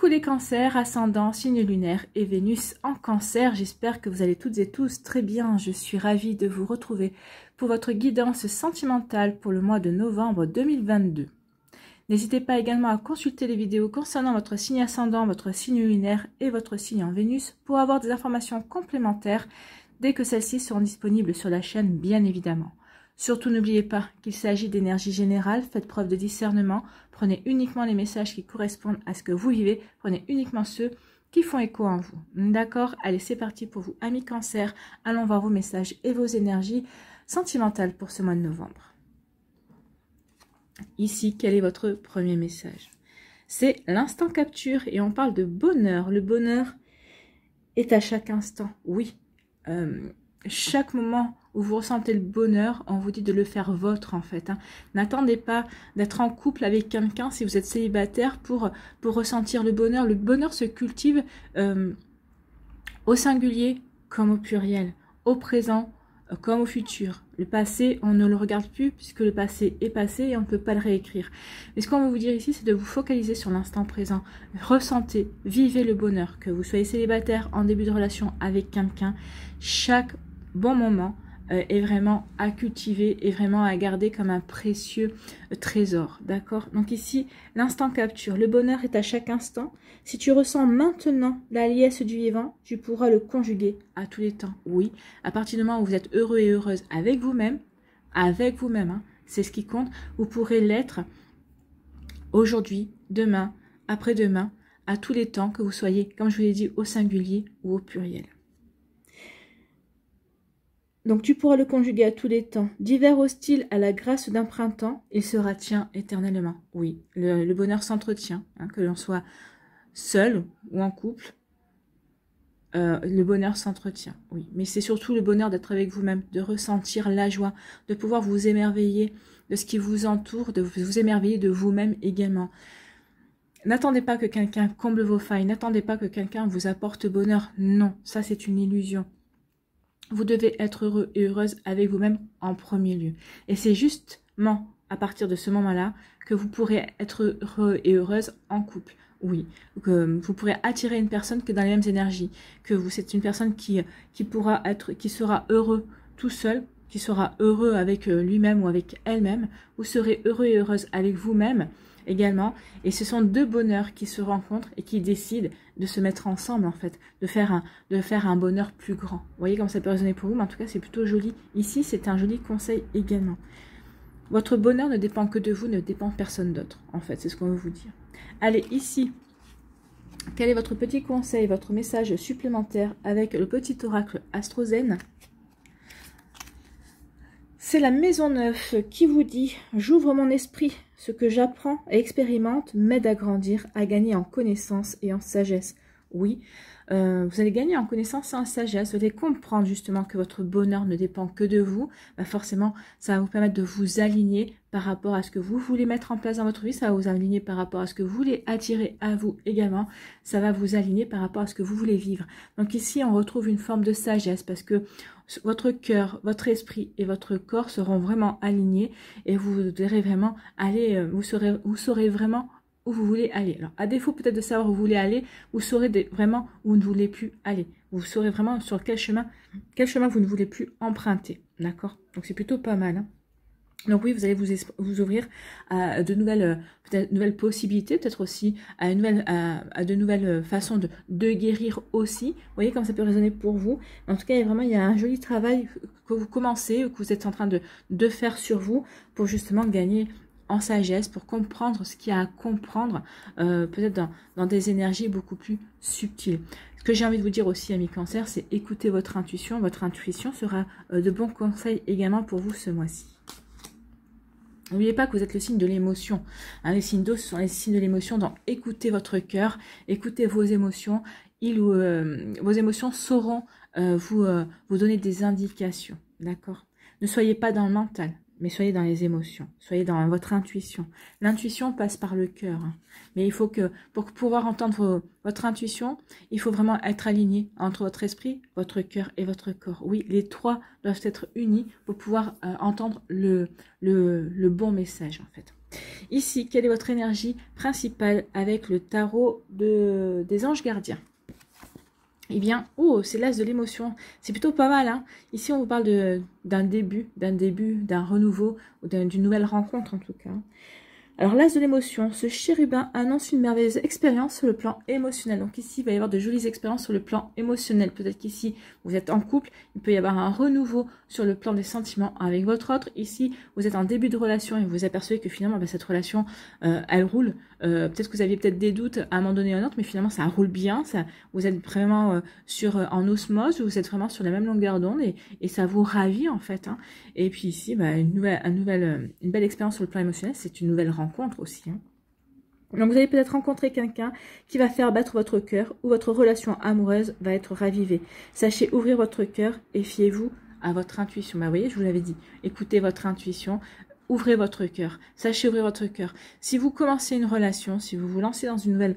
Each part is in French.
Coucou les cancers, ascendant, signe lunaire et Vénus en cancer. J'espère que vous allez toutes et tous très bien. Je suis ravie de vous retrouver pour votre guidance sentimentale pour le mois de novembre 2022. N'hésitez pas également à consulter les vidéos concernant votre signe ascendant, votre signe lunaire et votre signe en Vénus pour avoir des informations complémentaires dès que celles-ci seront disponibles sur la chaîne, bien évidemment. Surtout, n'oubliez pas qu'il s'agit d'énergie générale, faites preuve de discernement, prenez uniquement les messages qui correspondent à ce que vous vivez, prenez uniquement ceux qui font écho en vous. D'accord? Allez, c'est parti pour vous, amis cancer, allons voir vos messages et vos énergies sentimentales pour ce mois de novembre. Ici, quel est votre premier message? C'est l'instant capture et on parle de bonheur. Le bonheur est à chaque instant, oui. Chaque moment où vous ressentez le bonheur, on vous dit de le faire vôtre en fait. N'attendez pas d'être en couple avec quelqu'un si vous êtes célibataire pour ressentir le bonheur. Le bonheur se cultive au singulier comme au pluriel, au présent comme au futur. Le passé, on ne le regarde plus puisque le passé est passé et on ne peut pas le réécrire. Mais ce qu'on veut vous dire ici, c'est de vous focaliser sur l'instant présent. Ressentez, vivez le bonheur. Que vous soyez célibataire, en début de relation avec quelqu'un, chaque bon moment est vraiment à cultiver et vraiment à garder comme un précieux trésor, d'accord? Donc ici, l'instant capture, le bonheur est à chaque instant. Si tu ressens maintenant la liesse du vivant, tu pourras le conjuguer à tous les temps, oui. À partir du moment où vous êtes heureux et heureuse avec vous-même, c'est ce qui compte, vous pourrez l'être aujourd'hui, demain, après-demain, à tous les temps, que vous soyez, comme je vous l'ai dit, au singulier ou au pluriel. Donc tu pourras le conjuguer à tous les temps. D'hiver hostile à la grâce d'un printemps, il sera tien éternellement. Oui, le bonheur s'entretient, que l'on soit seul ou en couple. Le bonheur s'entretient, oui. Mais c'est surtout le bonheur d'être avec vous-même, de ressentir la joie, de pouvoir vous émerveiller de ce qui vous entoure, de vous émerveiller de vous-même également. N'attendez pas que quelqu'un comble vos failles, n'attendez pas que quelqu'un vous apporte bonheur. Non, ça c'est une illusion. Vous devez être heureux et heureuse avec vous-même en premier lieu. Et c'est justement à partir de ce moment-là que vous pourrez être heureux et heureuse en couple. Oui, que vous pourrez attirer une personne qui est dans les mêmes énergies, c'est une personne qui sera heureux tout seul, qui sera heureux avec lui-même ou avec elle-même. Vous serez heureux et heureuse avec vous-même également, et ce sont deux bonheurs qui se rencontrent et qui décident de se mettre ensemble en fait, de faire un bonheur plus grand. Vous voyez comme ça peut résonner pour vous, mais en tout cas c'est plutôt joli. Ici c'est un joli conseil également. Votre bonheur ne dépend que de vous, ne dépend de personne d'autre en fait, c'est ce qu'on veut vous dire. Allez, ici, quel est votre petit conseil, votre message supplémentaire avec le petit oracle Astrozen? C'est la maison 9 qui vous dit « J'ouvre mon esprit, ce que j'apprends et expérimente m'aide à grandir, à gagner en connaissance et en sagesse. » Oui, vous allez gagner en connaissance et en sagesse, vous allez comprendre justement que votre bonheur ne dépend que de vous. Forcément, ça va vous permettre de vous aligner par rapport à ce que vous voulez mettre en place dans votre vie, ça va vous aligner par rapport à ce que vous voulez attirer à vous également, ça va vous aligner par rapport à ce que vous voulez vivre. Donc ici, on retrouve une forme de sagesse parce que votre cœur, votre esprit et votre corps seront vraiment alignés et vous devrez vraiment aller, vous saurez vraiment où vous voulez aller. Alors, à défaut peut-être de savoir où vous voulez aller, vous saurez vraiment où vous ne voulez plus aller. Vous saurez vraiment sur quel chemin vous ne voulez plus emprunter. D'accord? Donc, c'est plutôt pas mal. Donc oui, vous allez vous ouvrir à de nouvelles possibilités, peut-être aussi à de nouvelles façons de guérir aussi. Vous voyez comme ça peut résonner pour vous. En tout cas, il y a un joli travail que vous commencez, que vous êtes en train de faire sur vous pour justement gagner en sagesse, pour comprendre ce qu'il y a à comprendre, peut-être dans des énergies beaucoup plus subtiles. Ce que j'ai envie de vous dire aussi, amis cancer, c'est écouter votre intuition. Votre intuition sera de bons conseils également pour vous ce mois-ci. N'oubliez pas que vous êtes le signe de l'émotion. Les signes d'eau, ce sont les signes de l'émotion. Donc, écoutez votre cœur, écoutez vos émotions. Vos émotions sauront vous donner des indications. D'accord? Ne soyez pas dans le mental, mais soyez dans les émotions. Soyez dans votre intuition. L'intuition passe par le cœur. Mais il faut que, pour pouvoir entendre votre intuition, il faut vraiment être aligné entre votre esprit, votre cœur et votre corps. Oui, les trois doivent être unis pour pouvoir entendre le bon message, en fait. Ici, quelle est votre énergie principale avec le tarot des anges gardiens? Eh bien, oh, c'est l'as de l'émotion. C'est plutôt pas mal, hein. Ici, on vous parle d'un début, d'un renouveau, ou d'une nouvelle rencontre en tout cas. Alors, l'as de l'émotion, ce chérubin annonce une merveilleuse expérience sur le plan émotionnel. Donc ici, il va y avoir de jolies expériences sur le plan émotionnel. Peut-être qu'ici, vous êtes en couple, il peut y avoir un renouveau sur le plan des sentiments avec votre autre. Ici, vous êtes en début de relation et vous vous apercevez que finalement, ben, cette relation, elle roule. Peut-être que vous aviez peut-être des doutes à un moment donné ou à un autre, mais finalement, ça roule bien. Vous êtes vraiment en osmose, vous êtes vraiment sur la même longueur d'onde et ça vous ravit en fait, hein. Et puis ici, bah, une belle expérience sur le plan émotionnel, c'est une nouvelle rencontre aussi, hein. Donc vous allez peut-être rencontrer quelqu'un qui va faire battre votre cœur ou votre relation amoureuse va être ravivée. Sachez ouvrir votre cœur et fiez-vous à votre intuition. Bah, vous voyez, je vous l'avais dit, écoutez votre intuition, ouvrez votre cœur, sachez ouvrir votre cœur. Si vous commencez une relation, si vous vous lancez dans une nouvelle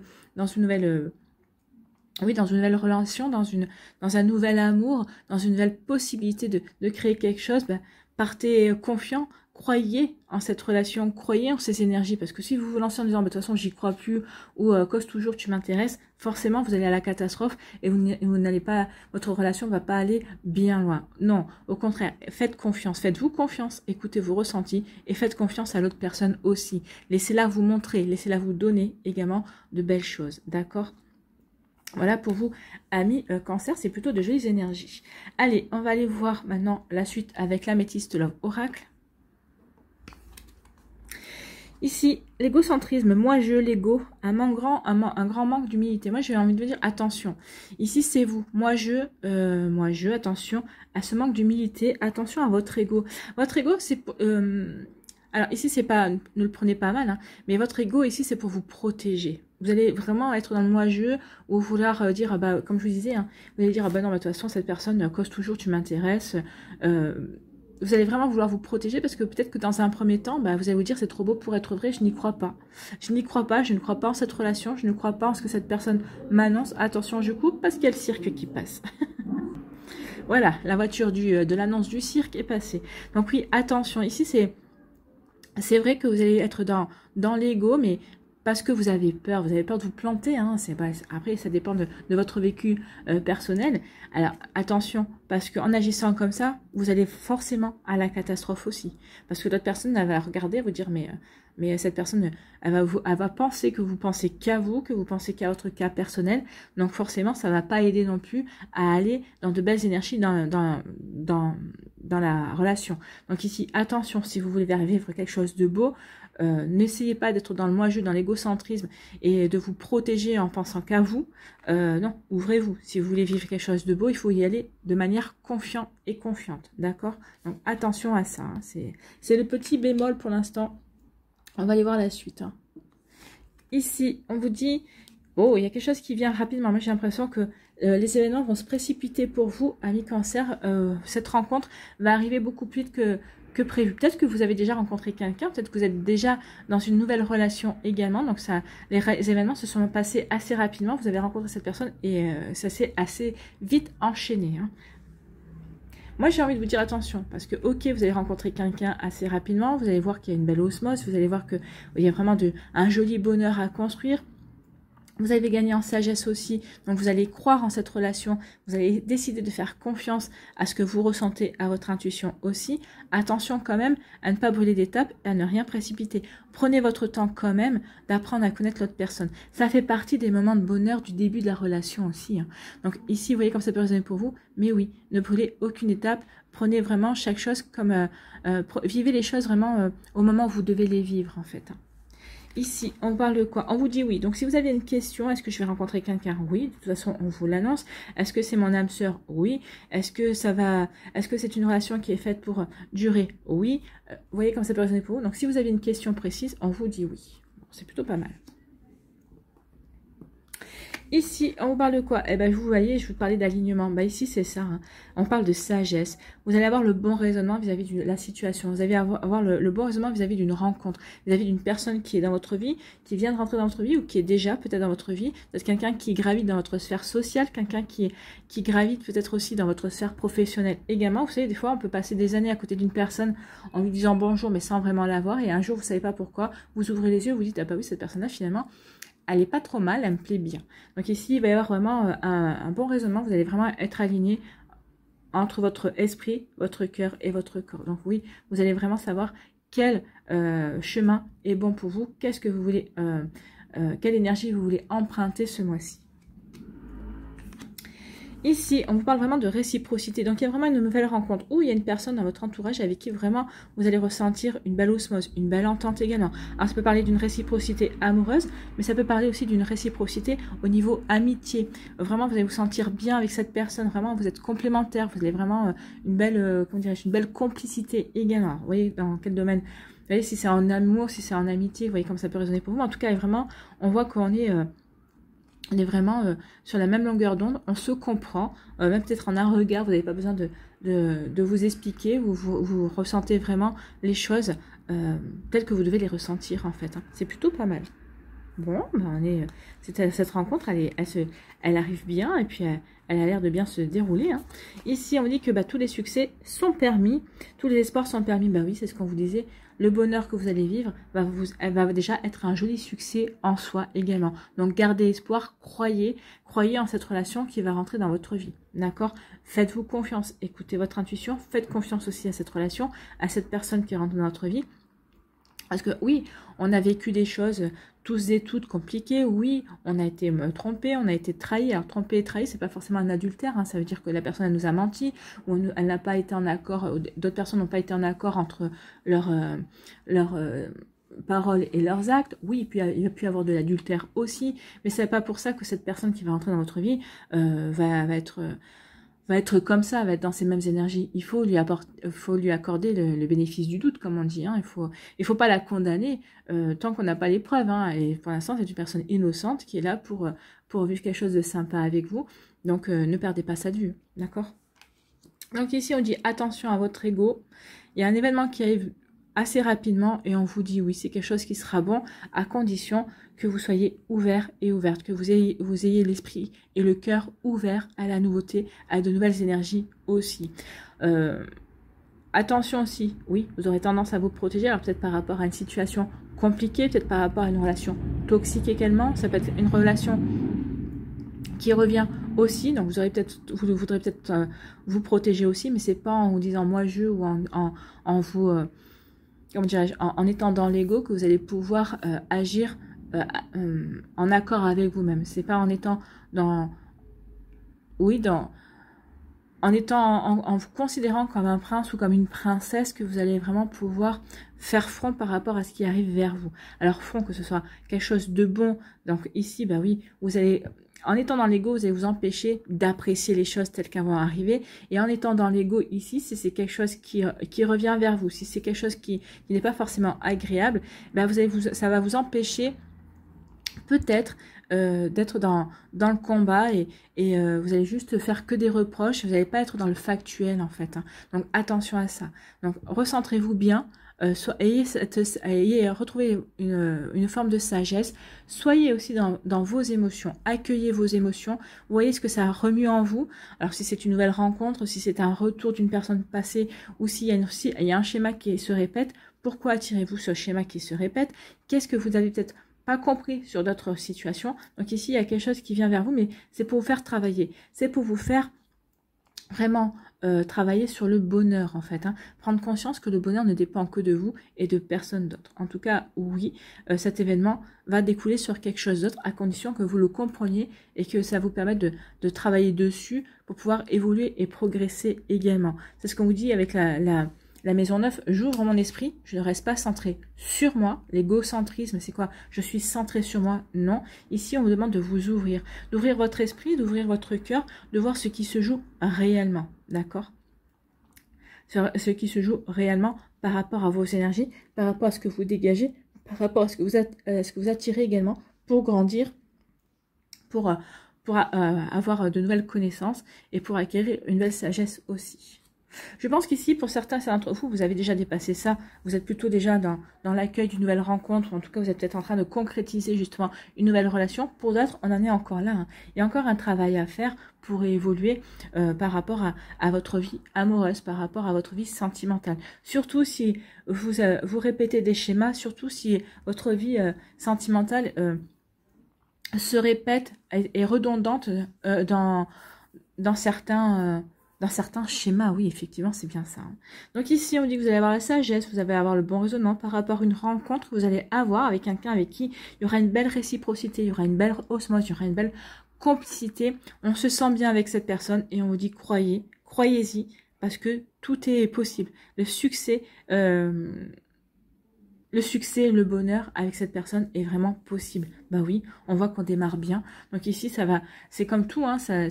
relation, dans un nouvel amour, dans une nouvelle possibilité de créer quelque chose, ben, partez confiant, croyez en cette relation, croyez en ces énergies, parce que si vous vous lancez en disant, bah, de toute façon, j'y crois plus, ou cause toujours, tu m'intéresses, forcément, vous allez à la catastrophe, et vous n'allez pas, votre relation va pas aller bien loin. Non, au contraire, faites confiance, faites-vous confiance, écoutez vos ressentis, et faites confiance à l'autre personne aussi. Laissez-la vous montrer, laissez-la vous donner également de belles choses, d'accord ? Voilà pour vous, amis Cancer, c'est plutôt de jolies énergies. Allez, on va aller voir maintenant la suite avec l'Améthyste Love Oracle. Ici, l'égocentrisme, moi-je, l'ego, un grand manque d'humilité. Moi, j'ai envie de vous dire, attention. Ici, c'est vous, moi-je, attention à ce manque d'humilité, attention à votre ego. Votre ego, c'est... alors ici, c'est pas, ne le prenez pas mal, hein, mais votre ego ici, c'est pour vous protéger. Vous allez vraiment être dans le moi-je ou vouloir dire, bah, comme je vous disais, hein, vous allez dire, bah non, bah, de toute façon, cette personne cause toujours, tu m'intéresses. Vous allez vraiment vouloir vous protéger parce que peut-être que dans un premier temps, bah, vous allez vous dire, c'est trop beau pour être vrai, je n'y crois pas. Je n'y crois pas, je ne crois pas en cette relation, je ne crois pas en ce que cette personne m'annonce. Attention, je coupe parce qu'il y a le cirque qui passe. Voilà, la voiture de l'annonce du cirque est passée. Donc oui, attention, ici, c'est vrai que vous allez être dans l'ego, mais parce que vous avez peur de vous planter, hein, après ça dépend de votre vécu personnel. Alors attention, parce qu'en agissant comme ça, vous allez forcément à la catastrophe aussi. Parce que l'autre personne, elle va regarder, vous dire, mais cette personne, elle va penser que vous pensez qu'à vous, que vous pensez qu'à votre cas personnel. Donc forcément, ça ne va pas aider non plus à aller dans de belles énergies dans la relation. Donc ici, attention, si vous voulez vivre quelque chose de beau, n'essayez pas d'être dans le moi-je, dans l'égocentrisme et de vous protéger en pensant qu'à vous. Non, ouvrez-vous. Si vous voulez vivre quelque chose de beau, il faut y aller de manière confiante et confiante. D'accord? Donc attention à ça. Hein. C'est le petit bémol pour l'instant. On va aller voir la suite. Hein. Ici, on vous dit, oh, il y a quelque chose qui vient rapidement. Moi, j'ai l'impression que les événements vont se précipiter pour vous, amis Cancer. Cette rencontre va arriver beaucoup plus vite que prévu. Peut-être que vous avez déjà rencontré quelqu'un, peut-être que vous êtes déjà dans une nouvelle relation également. Donc, les événements se sont passés assez rapidement. Vous avez rencontré cette personne et ça s'est assez vite enchaîné. Hein. Moi, j'ai envie de vous dire attention, parce que, ok, vous allez rencontrer quelqu'un assez rapidement, vous allez voir qu'il y a une belle osmose, vous allez voir qu'il y a vraiment un joli bonheur à construire. Vous allez gagner en sagesse aussi, donc vous allez croire en cette relation, vous allez décider de faire confiance à ce que vous ressentez, à votre intuition aussi. Attention quand même à ne pas brûler d'étapes et à ne rien précipiter. Prenez votre temps quand même d'apprendre à connaître l'autre personne. Ça fait partie des moments de bonheur du début de la relation aussi. Hein. Donc ici, vous voyez comme ça peut résonner pour vous, mais oui, ne brûlez aucune étape. Prenez vraiment chaque chose comme... vivez les choses vraiment au moment où vous devez les vivre en fait. Hein. Ici, on parle de quoi? On vous dit oui. Donc, si vous avez une question, est-ce que je vais rencontrer quelqu'un? Oui. De toute façon, on vous l'annonce. Est-ce que c'est mon âme sœur? Oui. Est-ce que c'est une relation qui est faite pour durer? Oui. Vous voyez comme ça peut résonner pour vous. Donc, si vous avez une question précise, on vous dit oui. Bon, c'est plutôt pas mal. Ici, on vous parle de quoi? Eh ben, vous voyez, je vous parlais d'alignement. Bah, ici, c'est ça. Hein. On parle de sagesse. Vous allez avoir le bon raisonnement vis-à-vis de la situation. Vous allez avoir le bon raisonnement vis-à-vis d'une rencontre, vis-à-vis d'une personne qui est dans votre vie, qui vient de rentrer dans votre vie ou qui est déjà peut-être dans votre vie. Peut-être quelqu'un qui gravite dans votre sphère sociale, quelqu'un qui gravite peut-être aussi dans votre sphère professionnelle également. Vous savez, des fois, on peut passer des années à côté d'une personne en lui disant bonjour, mais sans vraiment la voir. Et un jour, vous ne savez pas pourquoi, vous ouvrez les yeux, vous dites, ah bah oui, cette personne-là, finalement, elle n'est pas trop mal, elle me plaît bien. Donc ici, il va y avoir vraiment un bon raisonnement. Vous allez vraiment être aligné entre votre esprit, votre cœur et votre corps. Donc oui, vous allez vraiment savoir quel chemin est bon pour vous, qu'est-ce que vous voulez, quelle énergie vous voulez emprunter ce mois-ci. Ici, on vous parle vraiment de réciprocité. Donc, il y a vraiment une nouvelle rencontre où il y a une personne dans votre entourage avec qui vraiment vous allez ressentir une belle osmose, une belle entente également. Alors, ça peut parler d'une réciprocité amoureuse, mais ça peut parler aussi d'une réciprocité au niveau amitié. Vraiment, vous allez vous sentir bien avec cette personne. Vraiment, vous êtes complémentaires. Vous avez vraiment une belle, comment dirais-je, une belle complicité également. Vous voyez dans quel domaine? Vous voyez, si c'est en amour, si c'est en amitié, vous voyez comme ça peut résonner pour vous. En tout cas, vraiment, on voit qu'on est... on est vraiment sur la même longueur d'onde, on se comprend, même peut-être en un regard, vous n'avez pas besoin de vous expliquer, vous ressentez vraiment les choses telles que vous devez les ressentir en fait. Hein. C'est plutôt pas mal. Bon, ben cette rencontre, elle arrive bien et puis elle a l'air de bien se dérouler. Hein. Ici, on dit que tous les succès sont permis, tous les espoirs sont permis. Bah oui, c'est ce qu'on vous disait. Le bonheur que vous allez vivre elle va déjà être un joli succès en soi également. Donc, gardez espoir, croyez en cette relation qui va rentrer dans votre vie. D'accord? Faites-vous confiance, écoutez votre intuition, faites confiance aussi à cette relation, à cette personne qui rentre dans votre vie. Parce que oui, on a vécu des choses tous et toutes compliquées. Oui, on a été trompé, on a été trahi. Alors tromper et trahi, c'est pas forcément un adultère. Hein. Ça veut dire que la personne elle nous a menti ou elle n'a pas été en accord. D'autres personnes n'ont pas été en accord entre leurs paroles et leurs actes. Oui, il va pu y avoir de l'adultère aussi, mais c'est pas pour ça que cette personne qui va entrer dans votre vie va être comme ça, va être dans ces mêmes énergies. Il faut lui accorder le bénéfice du doute, comme on dit. Hein. Il faut pas la condamner tant qu'on n'a pas les preuves. Hein. Et pour l'instant, c'est une personne innocente qui est là pour vivre quelque chose de sympa avec vous. Donc, ne perdez pas ça de vue. D'accord? Donc ici, on dit attention à votre ego. Il y a un événement qui arrive assez rapidement et on vous dit oui, c'est quelque chose qui sera bon à condition que vous soyez ouvert et ouverte, que vous ayez l'esprit et le cœur ouvert à la nouveauté, à de nouvelles énergies aussi. Attention aussi, oui, vous aurez tendance à vous protéger, alors peut-être par rapport à une situation compliquée, peut-être par rapport à une relation toxique également, ça peut être une relation qui revient aussi, donc vous voudrez peut-être vous protéger aussi, mais c'est pas en vous disant moi je ou en vous... comment dirais-je, en étant dans l'ego que vous allez pouvoir agir en accord avec vous-même. C'est pas en étant en vous considérant comme un prince ou comme une princesse que vous allez vraiment pouvoir faire front par rapport à ce qui arrive vers vous. Alors front, que ce soit quelque chose de bon. Donc ici, bah oui, vous allez... En étant dans l'ego, vous allez vous empêcher d'apprécier les choses telles qu'elles vont arriver. Et en étant dans l'ego ici, si c'est quelque chose qui revient vers vous, si c'est quelque chose qui n'est pas forcément agréable, ben ça va vous empêcher peut-être d'être dans le combat et vous allez juste faire que des reproches. Vous n'allez pas être dans le factuel en fait. Hein. Donc attention à ça. Donc recentrez-vous bien. Retrouvez une forme de sagesse, soyez aussi dans vos émotions, accueillez vos émotions, voyez ce que ça remue en vous, alors si c'est une nouvelle rencontre, si c'est un retour d'une personne passée, ou s'il y a un schéma qui se répète, pourquoi attirez-vous ce schéma qui se répète, qu'est-ce que vous avez peut-être pas compris sur d'autres situations, donc ici il y a quelque chose qui vient vers vous, mais c'est pour vous faire travailler, c'est pour vous faire vraiment travailler sur le bonheur en fait, hein. Prendre conscience que le bonheur ne dépend que de vous et de personne d'autre. En tout cas, oui, cet événement va découler sur quelque chose d'autre à condition que vous le compreniez et que ça vous permette de travailler dessus pour pouvoir évoluer et progresser également. C'est ce qu'on vous dit avec la maison 9, j'ouvre mon esprit, je ne reste pas centré sur moi. L'égocentrisme, c'est quoi? Je suis centré sur moi? Non. Ici, on vous demande de vous ouvrir. D'ouvrir votre esprit, d'ouvrir votre cœur, de voir ce qui se joue réellement. D'accord? Ce qui se joue réellement par rapport à vos énergies, par rapport à ce que vous dégagez, par rapport à ce que vous attirez également pour grandir, pour pour avoir de nouvelles connaissances et pour acquérir une belle sagesse aussi. Je pense qu'ici, pour certains d'entre vous, vous avez déjà dépassé ça. Vous êtes plutôt déjà dans l'accueil d'une nouvelle rencontre. En tout cas, vous êtes peut-être en train de concrétiser justement une nouvelle relation. Pour d'autres, on en est encore là. Hein. Il y a encore un travail à faire pour évoluer par rapport à votre vie amoureuse, par rapport à votre vie sentimentale. Surtout si vous répétez des schémas, surtout si votre vie sentimentale se répète et est redondante dans certains schémas. Oui, effectivement, c'est bien ça. Hein. Donc ici, on dit que vous allez avoir la sagesse, vous allez avoir le bon raisonnement par rapport à une rencontre que vous allez avoir avec quelqu'un avec qui il y aura une belle réciprocité, il y aura une belle osmose, il y aura une belle complicité. On se sent bien avec cette personne et on vous dit croyez-y, parce que tout est possible. Le succès, le bonheur avec cette personne est vraiment possible. Bah oui, on voit qu'on démarre bien. Donc ici, ça va, c'est comme tout, hein, ça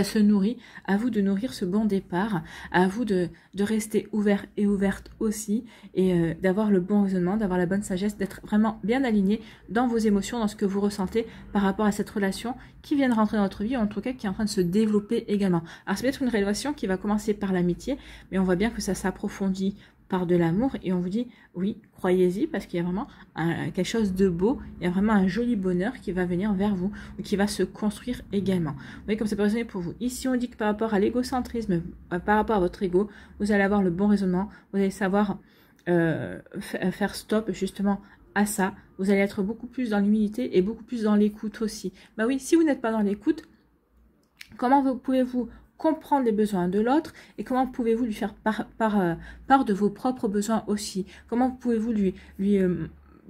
se nourrit. À vous de nourrir ce bon départ, à vous de rester ouvert et ouverte aussi, et d'avoir le bon raisonnement, d'avoir la bonne sagesse, d'être vraiment bien aligné dans vos émotions, dans ce que vous ressentez par rapport à cette relation qui vient de rentrer dans votre vie, en tout cas qui est en train de se développer également. Alors c'est peut-être une relation qui va commencer par l'amitié, mais on voit bien que ça s'approfondit par de l'amour, et on vous dit oui, croyez-y, parce qu'il y a vraiment quelque chose de beau, il y a vraiment un joli bonheur qui va venir vers vous, ou qui va se construire également. Vous voyez comme ça peut résonner pour vous. Ici on dit que par rapport à l'égocentrisme, par rapport à votre ego, vous allez avoir le bon raisonnement, vous allez savoir faire stop justement à ça, vous allez être beaucoup plus dans l'humilité et beaucoup plus dans l'écoute aussi. Bah oui, si vous n'êtes pas dans l'écoute, comment pouvez-vous comprendre les besoins de l'autre, et comment pouvez-vous lui faire part de vos propres besoins aussi? Comment pouvez-vous lui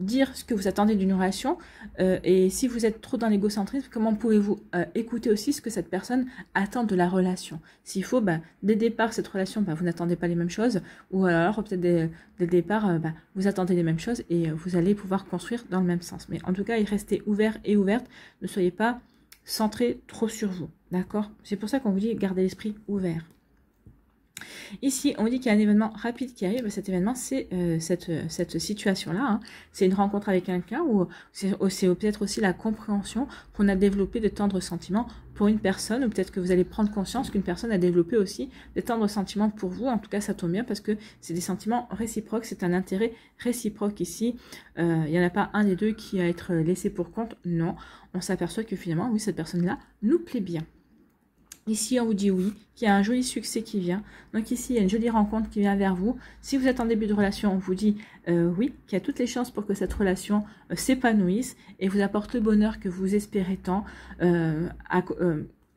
dire ce que vous attendez d'une relation, et si vous êtes trop dans l'égocentrisme, comment pouvez-vous écouter aussi ce que cette personne attend de la relation? S'il faut, dès le départ, cette relation, vous n'attendez pas les mêmes choses, ou alors peut-être dès le départ, vous attendez les mêmes choses, et vous allez pouvoir construire dans le même sens. Mais en tout cas, restez ouvert et ouverte, ne soyez pas centré trop sur vous, d'accord? C'est pour ça qu'on vous dit gardez l'esprit ouvert. Ici, on dit qu'il y a un événement rapide qui arrive. Cet événement, c'est cette situation-là. Hein. C'est une rencontre avec quelqu'un, ou c'est peut-être aussi la compréhension qu'on a développé de tendres sentiments pour une personne, ou peut-être que vous allez prendre conscience qu'une personne a développé aussi de tendres sentiments pour vous. En tout cas, ça tombe bien parce que c'est des sentiments réciproques, c'est un intérêt réciproque ici. Il n'y en a pas un des deux qui va être laissé pour compte. Non, on s'aperçoit que finalement, oui, cette personne-là nous plaît bien. Ici, on vous dit oui, qu'il y a un joli succès qui vient. Donc ici, il y a une jolie rencontre qui vient vers vous. Si vous êtes en début de relation, on vous dit oui, qu'il y a toutes les chances pour que cette relation s'épanouisse et vous apporte le bonheur que vous espérez tant.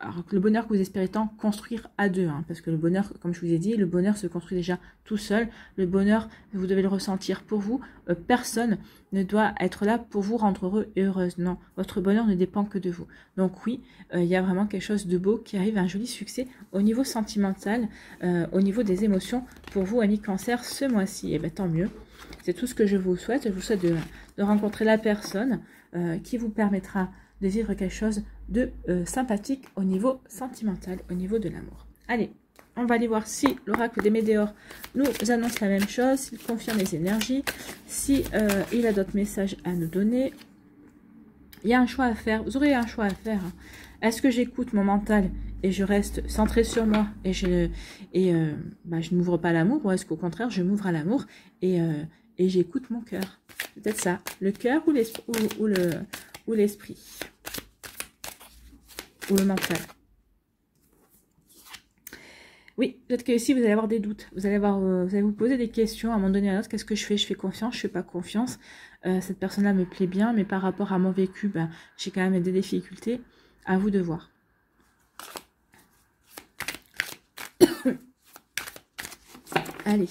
Alors, le bonheur que vous espérez tant construire à deux, hein, parce que le bonheur, comme je vous ai dit, le bonheur se construit déjà tout seul. Le bonheur, vous devez le ressentir pour vous. Personne ne doit être là pour vous rendre heureux et heureuse. Non, votre bonheur ne dépend que de vous. Donc oui, il y a vraiment quelque chose de beau qui arrive, un joli succès au niveau sentimental, au niveau des émotions pour vous, amis Cancer, ce mois-ci. Et bien tant mieux. C'est tout ce que je vous souhaite. Je vous souhaite de rencontrer la personne qui vous permettra de vivre quelque chose de sympathique au niveau sentimental, au niveau de l'amour. Allez, on va aller voir si l'oracle des Météores nous annonce la même chose, s'il confirme les énergies, si il a d'autres messages à nous donner. Il y a un choix à faire, vous aurez un choix à faire. Hein. Est-ce que j'écoute mon mental et je reste centrée sur moi et je ne m'ouvre pas à l'amour, ou est-ce qu'au contraire je m'ouvre à l'amour et j'écoute mon cœur? Peut-être ça, le cœur ou l'esprit ou le mental. Oui, peut-être que ici vous allez avoir des doutes, vous allez vous poser des questions à un moment donné à l'autre. Qu'est-ce que je fais? Je fais confiance, je fais pas confiance. Cette personne-là me plaît bien, mais par rapport à mon vécu, j'ai quand même des difficultés. À vous de voir. Allez.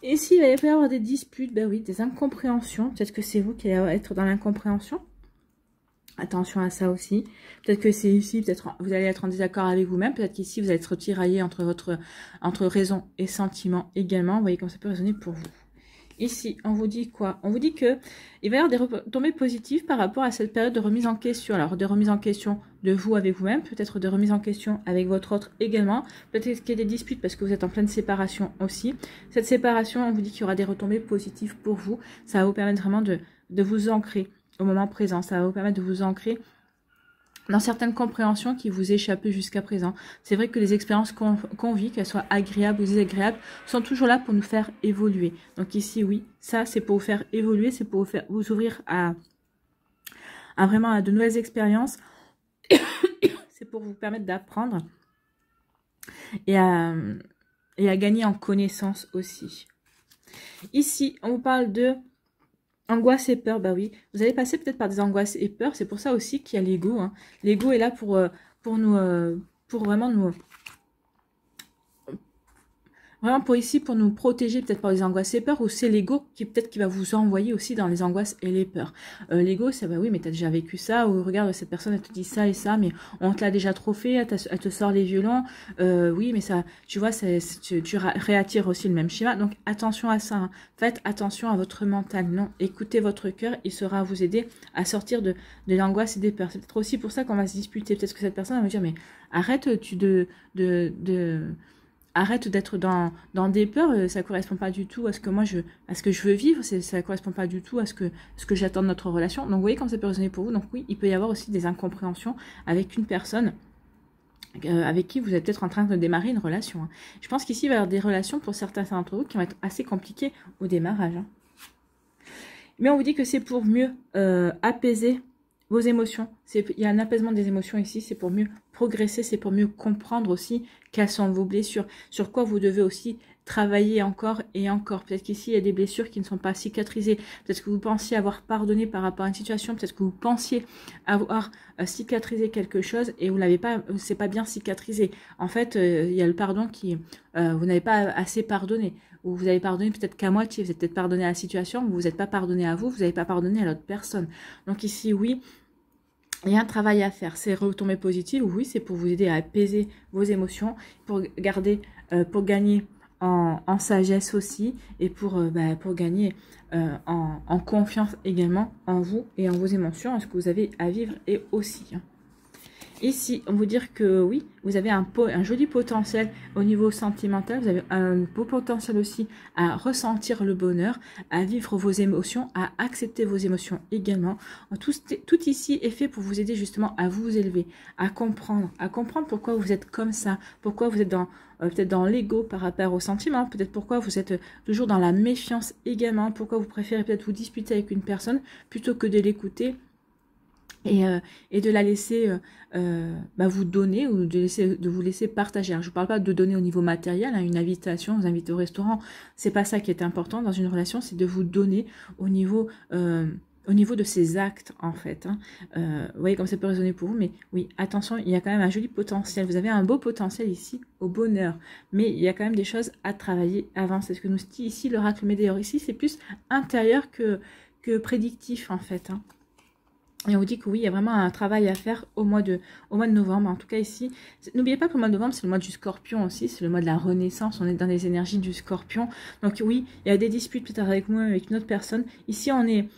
Et s'il va y avoir des disputes, oui, des incompréhensions, peut-être que c'est vous qui allez être dans l'incompréhension. Attention à ça aussi. Peut-être que c'est ici, peut-être vous allez être en désaccord avec vous-même. Peut-être qu'ici, vous allez être tiraillé entre raison et sentiment également. Vous voyez comme ça peut résonner pour vous. Ici, on vous dit quoi? On vous dit que il va y avoir des retombées positives par rapport à cette période de remise en question. Alors, de remise en question de vous avec vous-même, peut-être de remise en question avec votre autre également. Peut-être qu'il y a des disputes parce que vous êtes en pleine séparation aussi. Cette séparation, on vous dit qu'il y aura des retombées positives pour vous. Ça va vous permettre vraiment de vous ancrer au moment présent. Ça va vous permettre de vous ancrer dans certaines compréhensions qui vous échappaient jusqu'à présent. C'est vrai que les expériences qu'on vit, qu'elles soient agréables ou désagréables, sont toujours là pour nous faire évoluer. Donc ici, oui, ça c'est pour vous faire évoluer, c'est pour vous ouvrir à vraiment à de nouvelles expériences. C'est pour vous permettre d'apprendre et à gagner en connaissance aussi. Ici, on vous parle de angoisse et peur, bah oui. Vous allez passer peut-être par des angoisses et peurs. C'est pour ça aussi qu'il y a l'ego. Hein. L'ego est là pour nous, pour vraiment nous, vraiment pour nous protéger peut-être par les angoisses et peurs. Ou c'est l'ego qui peut-être qui va vous envoyer aussi dans les angoisses et les peurs. L'ego, c'est bah oui, mais t'as déjà vécu ça. Ou regarde cette personne, elle te dit ça et ça, mais on te l'a déjà trop fait. Elle te sort les violons. Oui, mais ça, tu vois, tu réattires aussi le même schéma. Donc attention à ça. Hein. Faites attention à votre mental. Non, écoutez votre cœur. Il saura vous aider à sortir de l'angoisse et des peurs. C'est peut-être aussi pour ça qu'on va se disputer. Peut-être que cette personne va me dire, mais arrête arrête d'être dans des peurs, ça correspond pas du tout à ce que à ce que je veux vivre, ça correspond pas du tout à ce que j'attends de notre relation. Donc vous voyez comme ça peut résonner pour vous. Donc oui, il peut y avoir aussi des incompréhensions avec une personne avec qui vous êtes peut-être en train de démarrer une relation. Hein. Je pense qu'ici il va y avoir des relations pour certains d'entre vous qui vont être assez compliquées au démarrage. Hein. Mais on vous dit que c'est pour mieux apaiser vos émotions. Il y a un apaisement des émotions ici, c'est pour mieux progresser, c'est pour mieux comprendre aussi quelles sont vos blessures, sur quoi vous devez aussi travailler encore et encore. Peut-être qu'ici, il y a des blessures qui ne sont pas cicatrisées. Peut-être que vous pensiez avoir pardonné par rapport à une situation. Peut-être que vous pensiez avoir cicatrisé quelque chose et vous l'avez pas, c'est pas bien cicatrisé. En fait, il y a le pardon qui, vous n'avez pas assez pardonné. Ou vous avez pardonné peut-être qu'à moitié. Vous avez peut-être pardonné à la situation, mais vous n'êtes pas pardonné à vous, vous n'avez pas pardonné à l'autre personne. Donc ici, oui, il y a un travail à faire. C'est retombées positives, oui, c'est pour vous aider à apaiser vos émotions, pour gagner en sagesse aussi, et pour gagner en confiance également en vous et en vos émotions, en ce que vous avez à vivre et aussi. Hein. Ici, on vous dire que oui, vous avez un joli potentiel au niveau sentimental, vous avez un beau potentiel aussi à ressentir le bonheur, à vivre vos émotions, à accepter vos émotions également. Tout ici est fait pour vous aider justement à vous élever, à comprendre pourquoi vous êtes comme ça, pourquoi vous êtes peut-être dans l'ego par rapport aux sentiments, peut-être pourquoi vous êtes toujours dans la méfiance également, pourquoi vous préférez peut-être vous disputer avec une personne plutôt que de l'écouter. Et de la laisser vous donner ou de vous laisser partager. Alors, je ne parle pas de donner au niveau matériel, hein, une invitation, vous invitez au restaurant, c'est pas ça qui est important dans une relation, c'est de vous donner au niveau de ses actes en fait. Hein. Vous voyez comme ça peut résonner pour vous, mais oui, attention, il y a quand même un joli potentiel. Vous avez un beau potentiel ici au bonheur, mais il y a quand même des choses à travailler avant. C'est ce que nous dit ici l'oracle Médéor. Ici, c'est plus intérieur que prédictif en fait. Hein. Et on vous dit que oui, il y a vraiment un travail à faire au mois de novembre. En tout cas ici, n'oubliez pas que le mois de novembre, c'est le mois du scorpion aussi. C'est le mois de la renaissance. On est dans les énergies du scorpion. Donc oui, il y a des disputes peut-être avec moi, avec une autre personne. Ici, on est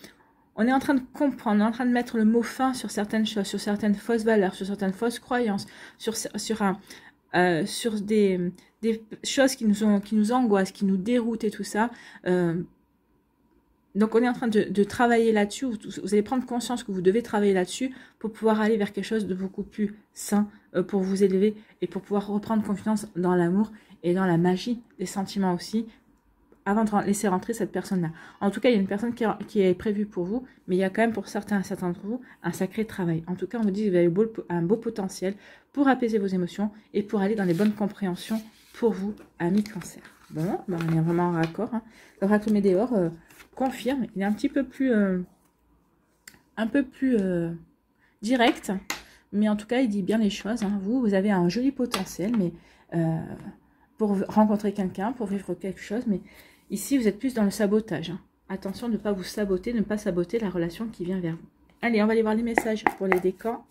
en train de comprendre, on est en train de mettre le mot fin sur certaines choses, sur certaines fausses valeurs, sur certaines fausses croyances, sur des choses qui nous angoissent, qui nous déroutent et tout ça. Donc, on est en train de travailler là-dessus. Vous allez prendre conscience que vous devez travailler là-dessus pour pouvoir aller vers quelque chose de beaucoup plus sain, pour vous élever et pour pouvoir reprendre confiance dans l'amour et dans la magie des sentiments aussi, avant de laisser rentrer cette personne-là. En tout cas, il y a une personne qui est prévue pour vous, mais il y a quand même pour certains d'entre vous un sacré travail. En tout cas, on vous dit que vous avez un beau potentiel pour apaiser vos émotions et pour aller dans les bonnes compréhensions pour vous, amis Cancer. Bon, on est vraiment en raccord. Hein. L'oracle Médéor confirme, il est un petit peu plus direct, mais en tout cas, il dit bien les choses. Hein. Vous avez un joli potentiel, mais pour rencontrer quelqu'un, pour vivre quelque chose, mais ici, vous êtes plus dans le sabotage. Hein. Attention de ne pas vous saboter, de ne pas saboter la relation qui vient vers vous. Allez, on va aller voir les messages pour les décans.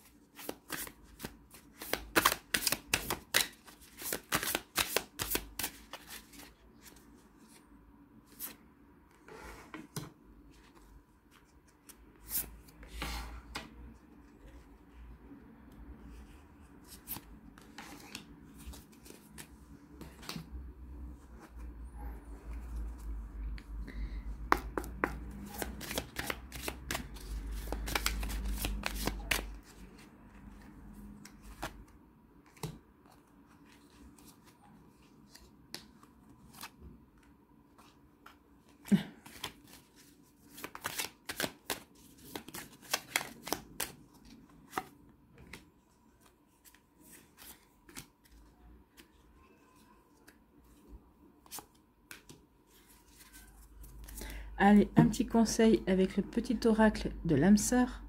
Allez, un petit conseil avec le petit oracle de l'âme sœur.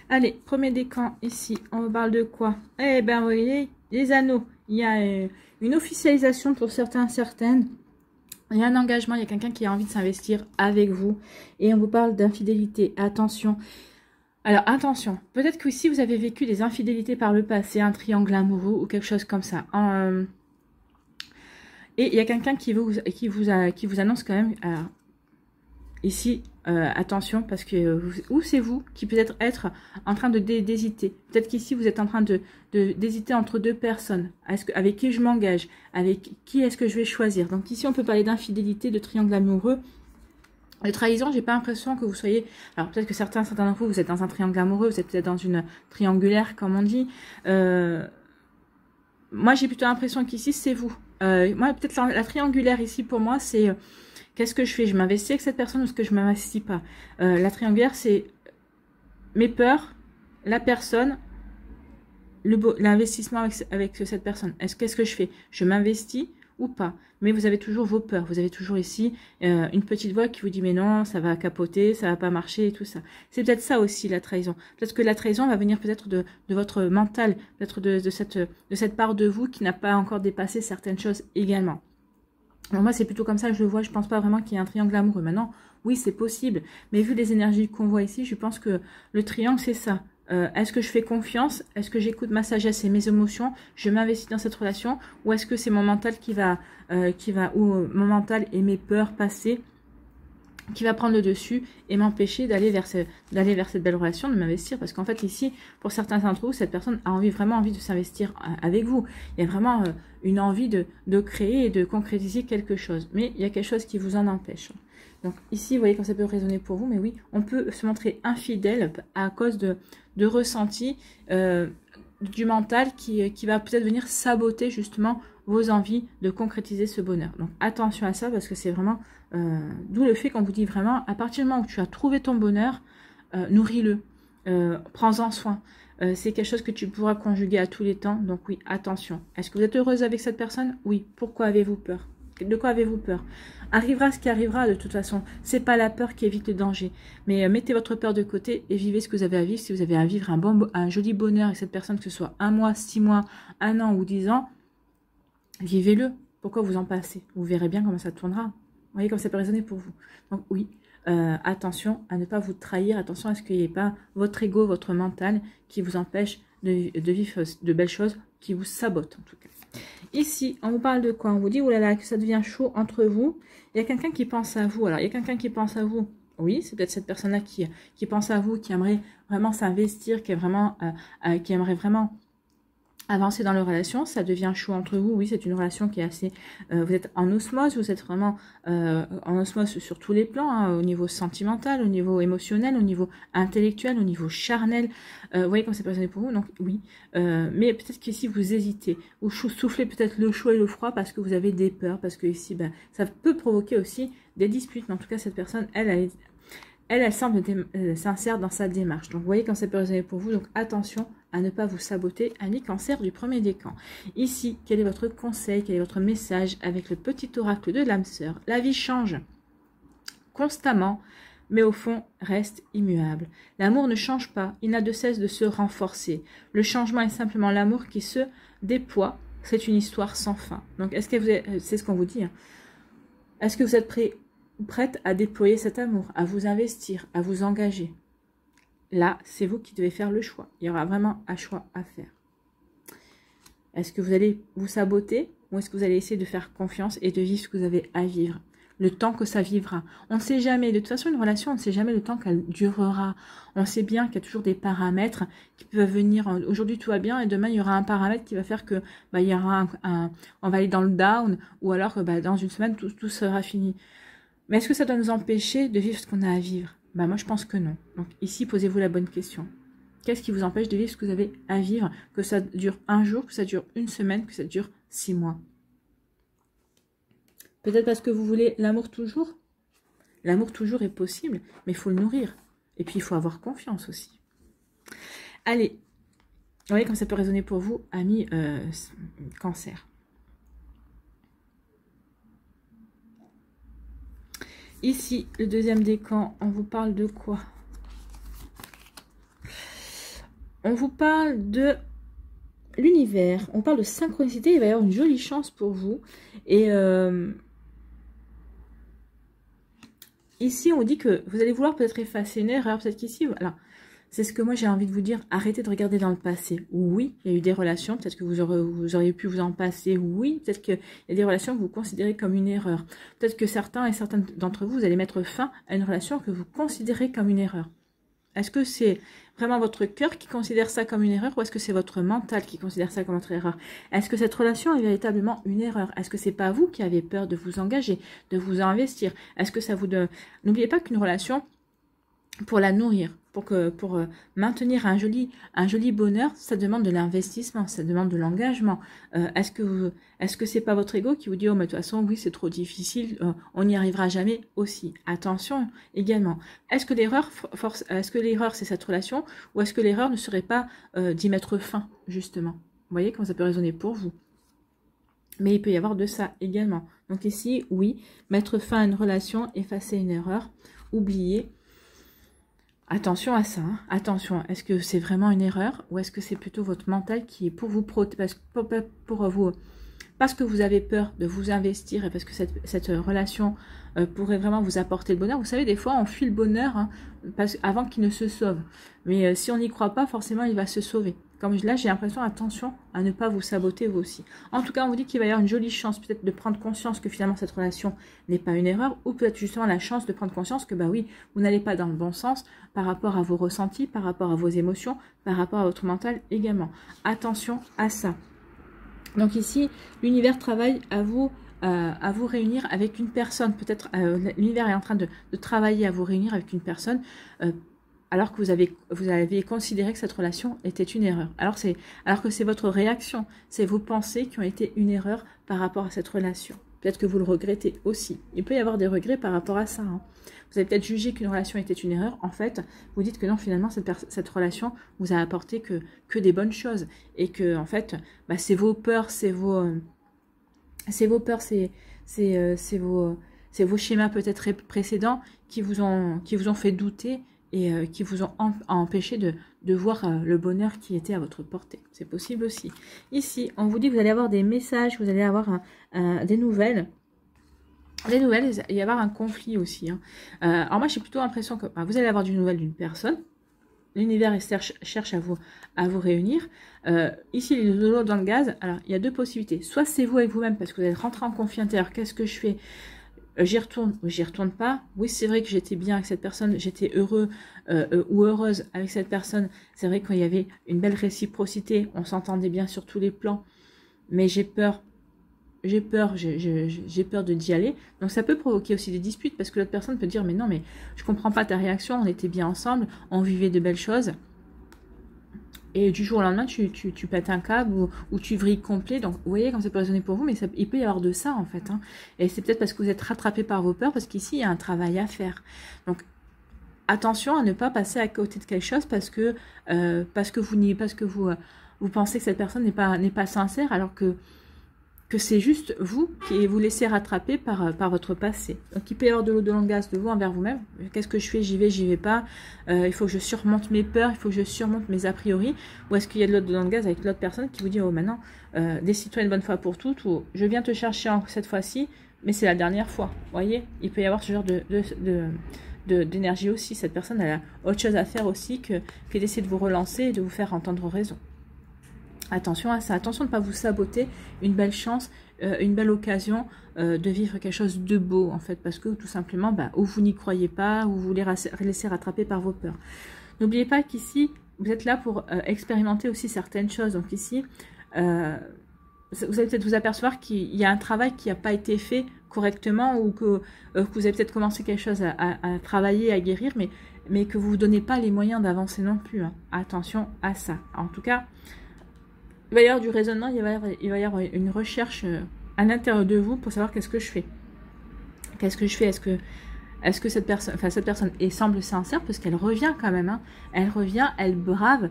Allez, premier décan ici, on parle de quoi? Eh ben, vous voyez, les anneaux. Il y a une officialisation pour certains, certaines. Il y a un engagement, il y a quelqu'un qui a envie de s'investir avec vous. Et on vous parle d'infidélité. Attention. Alors, attention. Peut-être que si vous avez vécu des infidélités par le passé, un triangle amoureux ou quelque chose comme ça. Et il y a quelqu'un qui vous annonce quand même... Alors, ici, attention, parce que ou c'est vous qui peut-être être en train d'hésiter. Peut-être qu'ici, vous êtes en train d'hésiter entre deux personnes. Avec qui je m'engage? Avec qui est-ce que je vais choisir? Donc ici, on peut parler d'infidélité, de triangle amoureux. De trahison, j'ai pas l'impression que vous soyez... Alors peut-être que certains d'entre vous, vous êtes dans un triangle amoureux, vous êtes peut-être dans une triangulaire, comme on dit. Moi, j'ai plutôt l'impression qu'ici, c'est vous. Moi, peut-être la triangulaire ici, pour moi, c'est... Qu'est-ce que je fais? Je m'investis avec cette personne ou est-ce que je ne m'investis pas? La triangulaire, c'est mes peurs, la personne, l'investissement avec cette personne. Qu'est-ce que je fais? Je m'investis ou pas? Mais vous avez toujours vos peurs. Vous avez toujours ici une petite voix qui vous dit mais non, ça va capoter, ça va pas marcher et tout ça. C'est peut-être ça aussi la trahison. Peut-être que la trahison va venir peut-être de votre mental, peut-être de cette part de vous qui n'a pas encore dépassé certaines choses également. Alors moi, c'est plutôt comme ça que je le vois. Je pense pas vraiment qu'il y ait un triangle amoureux. Maintenant, oui, c'est possible. Mais vu les énergies qu'on voit ici, je pense que le triangle, c'est ça. Est-ce que je fais confiance? Est-ce que j'écoute ma sagesse et mes émotions? Je m'investis dans cette relation? Ou est-ce que c'est mon mental ou mon mental et mes peurs passées qui va prendre le dessus et m'empêcher d'aller vers cette belle relation, de m'investir, parce qu'en fait ici, pour certains d'entre vous, cette personne a vraiment envie de s'investir avec vous. Il y a vraiment une envie de créer et de concrétiser quelque chose, mais il y a quelque chose qui vous en empêche. Donc ici, vous voyez quand ça peut résonner pour vous, mais oui, on peut se montrer infidèle à cause de ressentis du mental qui va peut-être venir saboter justement vos envies de concrétiser ce bonheur. Donc attention à ça, parce que c'est vraiment... d'où le fait qu'on vous dit vraiment, à partir du moment où tu as trouvé ton bonheur, nourris-le, prends-en soin. C'est quelque chose que tu pourras conjuguer à tous les temps. Donc oui, attention. Est-ce que vous êtes heureuse avec cette personne? Oui. Pourquoi avez-vous peur? De quoi avez-vous peur? Arrivera ce qui arrivera de toute façon. C'est pas la peur qui évite le danger. Mais mettez votre peur de côté et vivez ce que vous avez à vivre. Si vous avez à vivre un joli bonheur avec cette personne, que ce soit 1 mois, 6 mois, 1 an ou 10 ans, vivez-le. Pourquoi vous en passez? Vous verrez bien comment ça tournera. Vous voyez comme ça peut résonner pour vous. Donc oui, attention à ne pas vous trahir. Attention à ce qu'il n'y ait pas votre ego, votre mental qui vous empêche de vivre de belles choses, qui vous sabotent en tout cas. Ici, on vous parle de quoi? On vous dit, oh là là, que ça devient chaud entre vous. Il y a quelqu'un qui pense à vous. Alors, il y a quelqu'un qui pense à vous. Oui, c'est peut-être cette personne-là qui pense à vous, qui aimerait vraiment s'investir, qui aimerait vraiment avancer dans la relation. Ça devient chaud entre vous. Oui, c'est une relation qui est assez... vous êtes en osmose, vous êtes vraiment en osmose sur tous les plans, hein, au niveau sentimental, au niveau émotionnel, au niveau intellectuel, au niveau charnel. Vous voyez comme c'est présent pour vous, donc oui. Mais peut-être qu'ici, vous hésitez. Vous soufflez peut-être le chaud et le froid parce que vous avez des peurs, parce que ici, ben, ça peut provoquer aussi des disputes. Mais en tout cas, cette personne, elle semble sincère dans sa démarche. Donc, vous voyez quand ça peut résonner pour vous. Donc, attention à ne pas vous saboter, ami cancer du premier décan. Ici, quel est votre conseil, quel est votre message avec le petit oracle de l'âme sœur? La vie change constamment, mais au fond, reste immuable. L'amour ne change pas, il n'a de cesse de se renforcer. Le changement est simplement l'amour qui se déploie. C'est une histoire sans fin. Donc, est-ce que c'est ce qu'on vous dit, hein. Est-ce que vous êtes prête à déployer cet amour, à vous investir, à vous engager? Là, c'est vous qui devez faire le choix. Il y aura vraiment un choix à faire. Est-ce que vous allez vous saboter ou est-ce que vous allez essayer de faire confiance et de vivre ce que vous avez à vivre? Le temps que ça vivra. On ne sait jamais. De toute façon, une relation, on ne sait jamais le temps qu'elle durera. On sait bien qu'il y a toujours des paramètres qui peuvent venir. Aujourd'hui, tout va bien et demain, il y aura un paramètre qui va faire que il y aura on va aller dans le down ou alors que dans une semaine, tout sera fini. Mais est-ce que ça doit nous empêcher de vivre ce qu'on a à vivre? Moi, je pense que non. Donc ici, posez-vous la bonne question. Qu'est-ce qui vous empêche de vivre ce que vous avez à vivre? Que ça dure un jour, que ça dure une semaine, que ça dure 6 mois. Peut-être parce que vous voulez l'amour toujours. L'amour toujours est possible, mais il faut le nourrir. Et puis, il faut avoir confiance aussi. Allez, vous voyez comme ça peut résonner pour vous, amis Cancer. Ici, le deuxième décan, on vous parle de quoi? On vous parle de l'univers, on parle de synchronicité, il va y avoir une jolie chance pour vous. Et ici, on dit que vous allez vouloir peut-être effacer une erreur, peut-être qu'ici, voilà. C'est ce que moi j'ai envie de vous dire, arrêtez de regarder dans le passé. Oui, il y a eu des relations, peut-être que vous auriez pu vous en passer, oui, peut-être qu'il y a des relations que vous considérez comme une erreur. Peut-être que certains et certaines d'entre vous, vous allez mettre fin à une relation que vous considérez comme une erreur. Est-ce que c'est vraiment votre cœur qui considère ça comme une erreur ou est-ce que c'est votre mental qui considère ça comme votre erreur? Est-ce que cette relation est véritablement une erreur? Est-ce que c'est pas vous qui avez peur de vous engager, de vous investir? Est-ce que ça vous... N'oubliez pas qu'une relation, pour la nourrir, pour maintenir un joli bonheur, ça demande de l'investissement, ça demande de l'engagement. Est-ce que c'est pas votre ego qui vous dit, oh mais de toute façon oui c'est trop difficile, on n'y arrivera jamais aussi? Attention également. Est-ce que l'erreur c'est cette relation ou est-ce que l'erreur ne serait pas d'y mettre fin justement? Vous voyez comment ça peut résonner pour vous? Mais il peut y avoir de ça également. Donc ici oui, mettre fin à une relation, effacer une erreur, oublier. Attention à ça, hein. Attention, est-ce que c'est vraiment une erreur ou est-ce que c'est plutôt votre mental qui est pour vous protéger, parce que vous avez peur de vous investir et parce que cette relation pourrait vraiment vous apporter le bonheur. Vous savez, des fois on fuit le bonheur hein, avant qu'il ne se sauve, mais si on n'y croit pas, forcément il va se sauver. Comme là, j'ai l'impression, attention à ne pas vous saboter vous aussi. En tout cas, on vous dit qu'il va y avoir une jolie chance peut-être de prendre conscience que finalement cette relation n'est pas une erreur, ou peut-être justement la chance de prendre conscience que bah oui, vous n'allez pas dans le bon sens par rapport à vos ressentis, par rapport à vos émotions, par rapport à votre mental également. Attention à ça. Donc ici, l'univers travaille à vous réunir avec une personne. Peut-être l'univers est en train de travailler à vous réunir avec une personne alors que vous avez considéré que cette relation était une erreur. Alors que c'est votre réaction, c'est vos pensées qui ont été une erreur par rapport à cette relation. Peut-être que vous le regrettez aussi. Il peut y avoir des regrets par rapport à ça. Hein. Vous avez peut-être jugé qu'une relation était une erreur. En fait, vous dites que non, finalement, cette relation vous a apporté que des bonnes choses. Et que, en fait, bah, c'est vos peurs, c'est vos schémas peut-être précédents qui vous ont fait douter et qui vous ont empêché de voir le bonheur qui était à votre portée. C'est possible aussi. Ici, on vous dit que vous allez avoir des messages, vous allez avoir des nouvelles. Il va y avoir un conflit aussi. Hein. Alors moi, j'ai plutôt l'impression que vous allez avoir des nouvelles d'une personne. L'univers cherche à vous réunir. Ici, les loulous dans le gaz. Alors, il y a deux possibilités. Soit c'est vous avec vous-même parce que vous êtes rentré en conflit intérieur. Qu'est-ce que je fais? J'y retourne ou j'y retourne pas. Oui, c'est vrai que j'étais bien avec cette personne, j'étais heureux ou heureuse avec cette personne. C'est vrai qu'il y avait une belle réciprocité, on s'entendait bien sur tous les plans. Mais j'ai peur de d'y aller. Donc ça peut provoquer aussi des disputes parce que l'autre personne peut dire mais non mais je comprends pas ta réaction, on était bien ensemble, on vivait de belles choses. Et du jour au lendemain, tu pètes un câble ou tu vrilles complet. Donc, vous voyez comme ça peut résonner pour vous, mais il peut y avoir de ça, en fait. Hein. Et c'est peut-être parce que vous êtes rattrapé par vos peurs, parce qu'ici, il y a un travail à faire. Donc, attention à ne pas passer à côté de quelque chose parce que vous pensez que cette personne n'est pas sincère, alors que c'est juste vous qui vous laissez rattraper par votre passé. Donc, il peut y avoir de l'eau de langage de vous envers vous-même. Qu'est-ce que je fais? J'y vais pas. Il faut que je surmonte mes peurs, il faut que je surmonte mes a priori. Ou est-ce qu'il y a de l'eau de langage avec l'autre personne qui vous dit, oh maintenant, décide-toi une bonne fois pour toutes, ou je viens te chercher cette fois-ci, mais c'est la dernière fois. Vous voyez? Il peut y avoir ce genre d'énergie aussi. Cette personne, elle a autre chose à faire aussi que d'essayer de vous relancer et de vous faire entendre raison. Attention à ça, attention de ne pas vous saboter une belle chance, une belle occasion de vivre quelque chose de beau en fait, parce que tout simplement, ou vous n'y croyez pas, ou vous voulez laisser rattraper par vos peurs. N'oubliez pas qu'ici, vous êtes là pour expérimenter aussi certaines choses. Donc ici, vous allez peut-être vous apercevoir qu'il y a un travail qui n'a pas été fait correctement ou que vous avez peut-être commencé quelque chose à travailler, à guérir, mais mais que vous ne vous donnez pas les moyens d'avancer non plus. Hein. Attention à ça. En tout cas, il va y avoir du raisonnement, il va y avoir une recherche à l'intérieur de vous pour savoir qu'est-ce que je fais. Qu'est-ce que je fais? Est-ce que cette personne, semble sincère parce qu'elle revient quand même. Hein. Elle revient, elle brave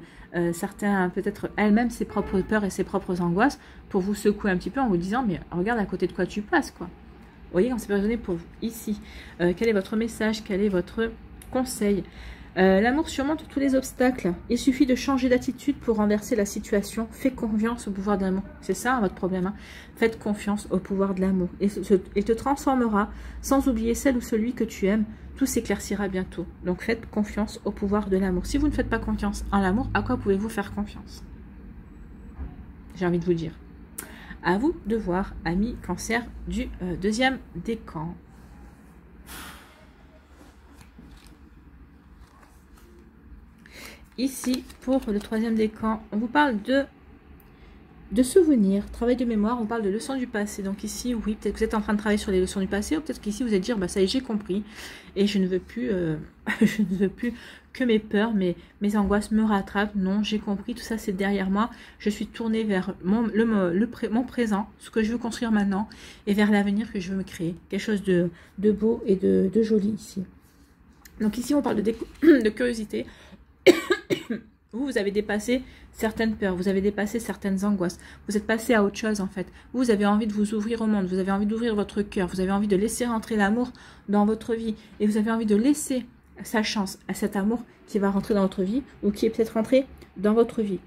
certains, peut-être elle-même ses propres peurs et ses propres angoisses pour vous secouer un petit peu en vous disant mais regarde à côté de quoi tu passes quoi. Vous voyez quand c'est pas raisonné pour vous. Ici, quel est votre message? Quel est votre conseil? L'amour surmonte tous les obstacles. Il suffit de changer d'attitude pour renverser la situation. Faites confiance au pouvoir de l'amour. C'est ça votre problème. Hein. Faites confiance au pouvoir de l'amour. Il te transformera sans oublier celle ou celui que tu aimes. Tout s'éclaircira bientôt. Donc faites confiance au pouvoir de l'amour. Si vous ne faites pas confiance en l'amour, à quoi pouvez-vous faire confiance? J'ai envie de vous dire. À vous de voir, amis Cancer du deuxième décan. Ici, pour le troisième décan, on vous parle de souvenirs, travail de mémoire, on parle de leçons du passé. Donc ici, oui, peut-être que vous êtes en train de travailler sur les leçons du passé, ou peut-être qu'ici, vous allez dire, bah, ça y est, j'ai compris, et je ne veux plus, je ne veux plus que mes peurs, mes angoisses me rattrapent. Non, j'ai compris, tout ça, c'est derrière moi. Je suis tournée vers mon présent, ce que je veux construire maintenant, et vers l'avenir que je veux me créer. Quelque chose de beau et de joli ici. Donc ici, on parle de curiosité. Vous avez dépassé certaines peurs, vous avez dépassé certaines angoisses, vous êtes passé à autre chose en fait. Vous avez envie de vous ouvrir au monde, vous avez envie d'ouvrir votre cœur, vous avez envie de laisser rentrer l'amour dans votre vie et vous avez envie de laisser sa chance à cet amour qui va rentrer dans votre vie ou qui est peut-être rentré dans votre vie.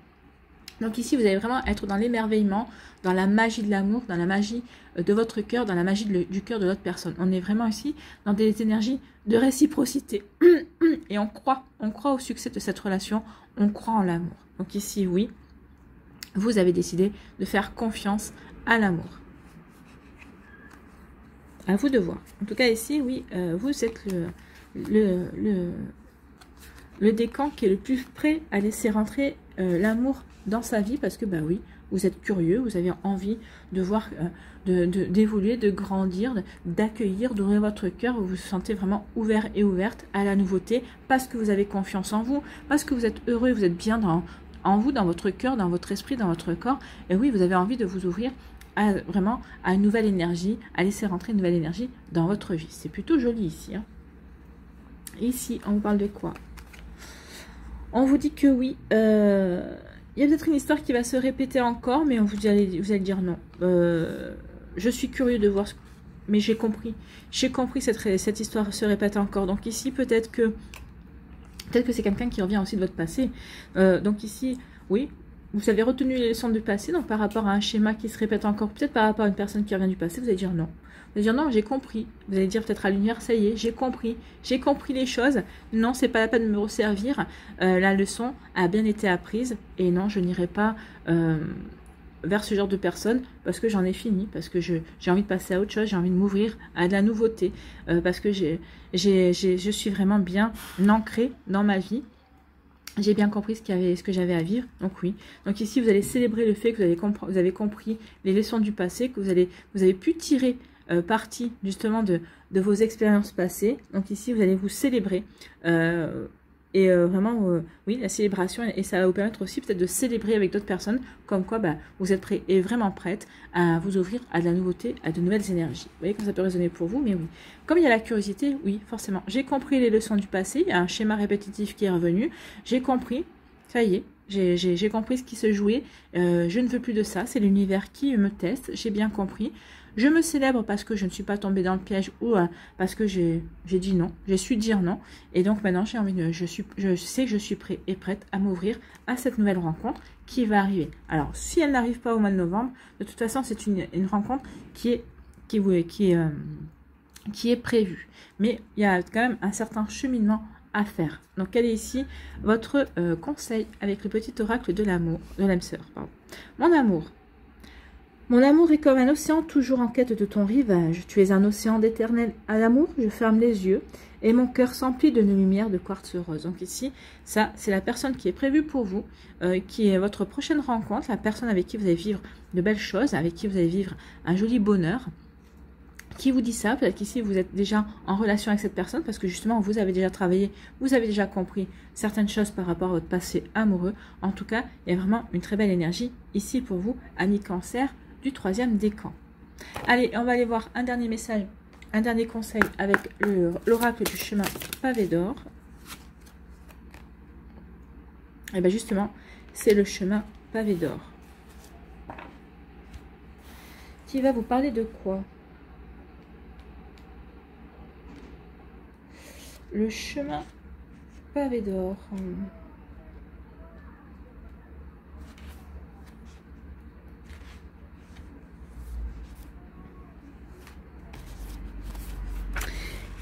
Donc ici, vous allez vraiment être dans l'émerveillement, dans la magie de l'amour, dans la magie de votre cœur, dans la magie du cœur de l'autre personne. On est vraiment ici dans des énergies de réciprocité. Et on croit au succès de cette relation, on croit en l'amour. Donc ici, oui, vous avez décidé de faire confiance à l'amour. À vous de voir. En tout cas, ici, oui, vous êtes le décan qui est le plus prêt à laisser rentrer l'amour dans sa vie parce que, bah oui, vous êtes curieux, vous avez envie de voir, d'évoluer, de grandir, d'accueillir, d'ouvrir votre cœur, vous vous sentez vraiment ouvert et ouverte à la nouveauté parce que vous avez confiance en vous, parce que vous êtes heureux, vous êtes bien en vous, dans votre cœur, dans votre esprit, dans votre corps. Et oui, vous avez envie de vous ouvrir vraiment à une nouvelle énergie, à laisser rentrer une nouvelle énergie dans votre vie. C'est plutôt joli ici. Hein. Ici, on vous parle de quoi? On vous dit que oui, il y a peut-être une histoire qui va se répéter encore, mais vous allez dire non. Je suis curieux de voir, mais j'ai compris. J'ai compris cette histoire se répète encore. Donc ici, peut-être que c'est quelqu'un qui revient aussi de votre passé. Donc ici, oui, vous avez retenu les leçons du passé, donc par rapport à un schéma qui se répète encore, peut-être par rapport à une personne qui revient du passé, vous allez dire non. Vous allez dire non, j'ai compris. Vous allez dire peut-être à l'univers, ça y est, j'ai compris les choses. Non, c'est pas la peine de me resservir. La leçon a bien été apprise et non, je n'irai pas vers ce genre de personnes parce que j'en ai fini, parce que j'ai envie de passer à autre chose, j'ai envie de m'ouvrir à de la nouveauté, parce que je suis vraiment bien ancrée dans ma vie. J'ai bien compris ce que j'avais à vivre, donc oui. Donc ici, vous allez célébrer le fait que vous avez compris les leçons du passé, que vous avez pu tirer parti justement de vos expériences passées. Donc ici, vous allez vous célébrer. Vraiment, oui, la célébration, et ça va vous permettre aussi peut-être de célébrer avec d'autres personnes, comme quoi bah, vous êtes prêt et vraiment prête à vous ouvrir à de la nouveauté, à de nouvelles énergies. Vous voyez comme ça peut résonner pour vous, mais oui. Comme il y a la curiosité, oui, forcément. J'ai compris les leçons du passé, il y a un schéma répétitif qui est revenu, j'ai compris, ça y est, j'ai compris ce qui se jouait, je ne veux plus de ça, c'est l'univers qui me teste, j'ai bien compris. Je me célèbre parce que je ne suis pas tombée dans le piège ou parce que j'ai dit non, j'ai su dire non. Et donc maintenant, j'ai envie je sais que je suis prête et prête à m'ouvrir à cette nouvelle rencontre qui va arriver. Alors, si elle n'arrive pas au mois de novembre, de toute façon, c'est une rencontre qui est prévue. Mais il y a quand même un certain cheminement à faire. Donc, quel est ici votre conseil avec le petit oracle de l'amour, de l'âme sœur, pardon. Mon amour. Mon amour est comme un océan toujours en quête de ton rivage. Tu es un océan d'éternel à l'amour, je ferme les yeux et mon cœur s'emplit de lumière de quartz rose. Donc ici, ça, c'est la personne qui est prévue pour vous, qui est votre prochaine rencontre, la personne avec qui vous allez vivre de belles choses, avec qui vous allez vivre un joli bonheur. Qui vous dit ça? Peut-être qu'ici, vous êtes déjà en relation avec cette personne parce que justement, vous avez déjà travaillé, vous avez déjà compris certaines choses par rapport à votre passé amoureux. En tout cas, il y a vraiment une très belle énergie ici pour vous, amis Cancer, du 3e décan. Allez, on va aller voir un dernier message, un dernier conseil avec l'oracle du chemin pavé d'or. Et bien justement, c'est le chemin pavé d'or. Qui va vous parler de quoi? Le chemin pavé d'or.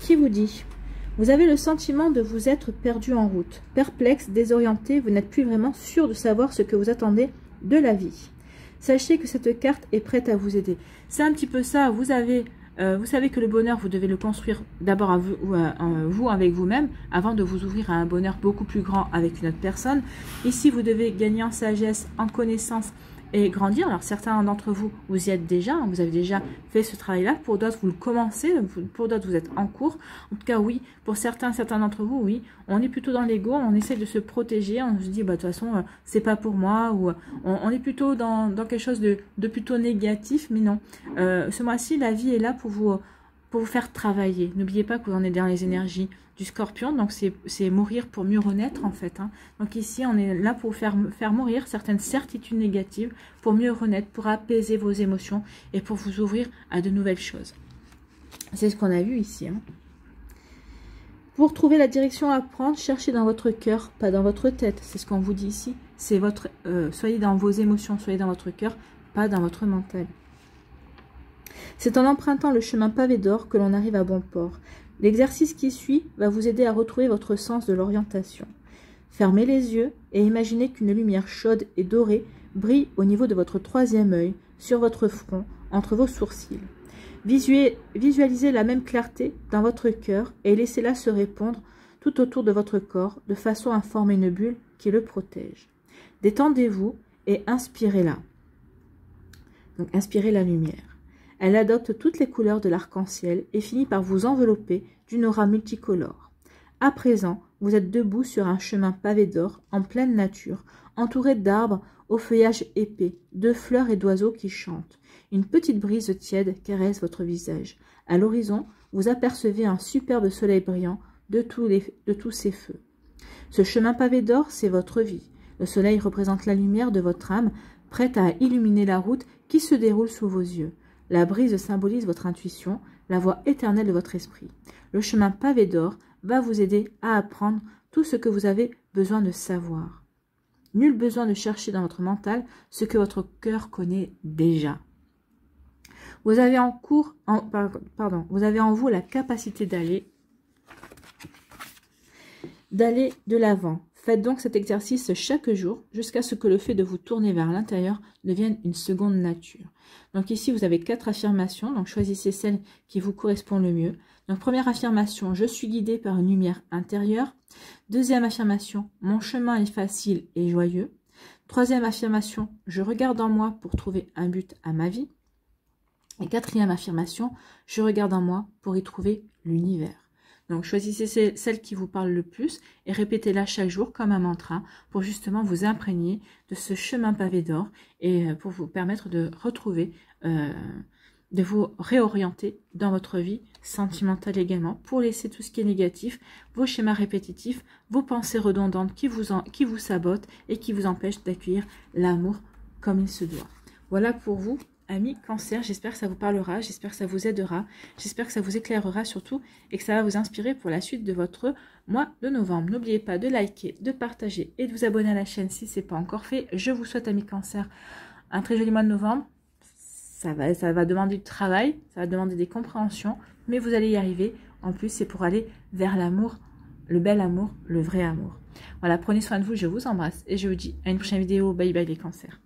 Qui vous dit? Vous avez le sentiment de vous être perdu en route. Perplexe, désorienté, vous n'êtes plus vraiment sûr de savoir ce que vous attendez de la vie. Sachez que cette carte est prête à vous aider. C'est un petit peu ça, vous savez que le bonheur, vous devez le construire d'abord vous avec vous-même, avant de vous ouvrir à un bonheur beaucoup plus grand avec une autre personne. Ici, vous devez gagner en sagesse, en connaissance et grandir. Alors, certains d'entre vous, vous y êtes déjà, hein, vous avez déjà fait ce travail-là. Pour d'autres, vous le commencez. Pour d'autres, vous êtes en cours. En tout cas, oui, pour certains d'entre vous, oui, on est plutôt dans l'ego, on essaie de se protéger, on se dit, bah, de toute façon, c'est pas pour moi, ou on est plutôt dans quelque chose de plutôt négatif, mais non. Ce mois-ci, la vie est là pour vous faire travailler. N'oubliez pas que vous en êtes dans les énergies du Scorpion, donc c'est mourir pour mieux renaître en fait. Hein. Donc ici, on est là pour faire mourir certaines certitudes négatives, pour mieux renaître, pour apaiser vos émotions et pour vous ouvrir à de nouvelles choses. C'est ce qu'on a vu ici. Hein. Pour trouver la direction à prendre, cherchez dans votre cœur, pas dans votre tête. C'est ce qu'on vous dit ici. C'est votre, soyez dans vos émotions, soyez dans votre cœur, pas dans votre mental. C'est en empruntant le chemin pavé d'or que l'on arrive à bon port. L'exercice qui suit va vous aider à retrouver votre sens de l'orientation. Fermez les yeux et imaginez qu'une lumière chaude et dorée brille au niveau de votre 3e œil, sur votre front, entre vos sourcils. Visualisez la même clarté dans votre cœur et laissez-la se répandre tout autour de votre corps de façon à former une bulle qui le protège. Détendez-vous et inspirez-la. Donc inspirez la lumière. Elle adopte toutes les couleurs de l'arc-en-ciel et finit par vous envelopper d'une aura multicolore. À présent, vous êtes debout sur un chemin pavé d'or en pleine nature, entouré d'arbres au feuillage épais, de fleurs et d'oiseaux qui chantent. Une petite brise tiède caresse votre visage. À l'horizon, vous apercevez un superbe soleil brillant de tous ses feux. Ce chemin pavé d'or, c'est votre vie. Le soleil représente la lumière de votre âme, prête à illuminer la route qui se déroule sous vos yeux. La brise symbolise votre intuition, la voix éternelle de votre esprit. Le chemin pavé d'or va vous aider à apprendre tout ce que vous avez besoin de savoir. Nul besoin de chercher dans votre mental ce que votre cœur connaît déjà. Vous avez en vous la capacité d'aller de l'avant. Faites donc cet exercice chaque jour jusqu'à ce que le fait de vous tourner vers l'intérieur devienne une seconde nature. Donc ici, vous avez 4 affirmations. Donc choisissez celle qui vous correspond le mieux. Donc première affirmation, je suis guidée par une lumière intérieure. Deuxième affirmation, mon chemin est facile et joyeux. Troisième affirmation, je regarde en moi pour trouver un but à ma vie. Et quatrième affirmation, je regarde en moi pour y trouver l'univers. Donc, choisissez celle qui vous parle le plus et répétez-la chaque jour comme un mantra pour justement vous imprégner de ce chemin pavé d'or et pour vous permettre de retrouver, de vous réorienter dans votre vie sentimentale également pour laisser tout ce qui est négatif, vos schémas répétitifs, vos pensées redondantes qui vous sabotent et qui vous empêchent d'accueillir l'amour comme il se doit. Voilà pour vous. Amis Cancer, j'espère que ça vous parlera, j'espère que ça vous aidera, j'espère que ça vous éclairera surtout et que ça va vous inspirer pour la suite de votre mois de novembre. N'oubliez pas de liker, de partager et de vous abonner à la chaîne si ce n'est pas encore fait. Je vous souhaite, amis Cancer, un très joli mois de novembre. Ça va demander du travail, ça va demander des compréhensions, mais vous allez y arriver. En plus, c'est pour aller vers l'amour, le bel amour, le vrai amour. Voilà, prenez soin de vous, je vous embrasse et je vous dis à une prochaine vidéo. Bye bye les Cancers.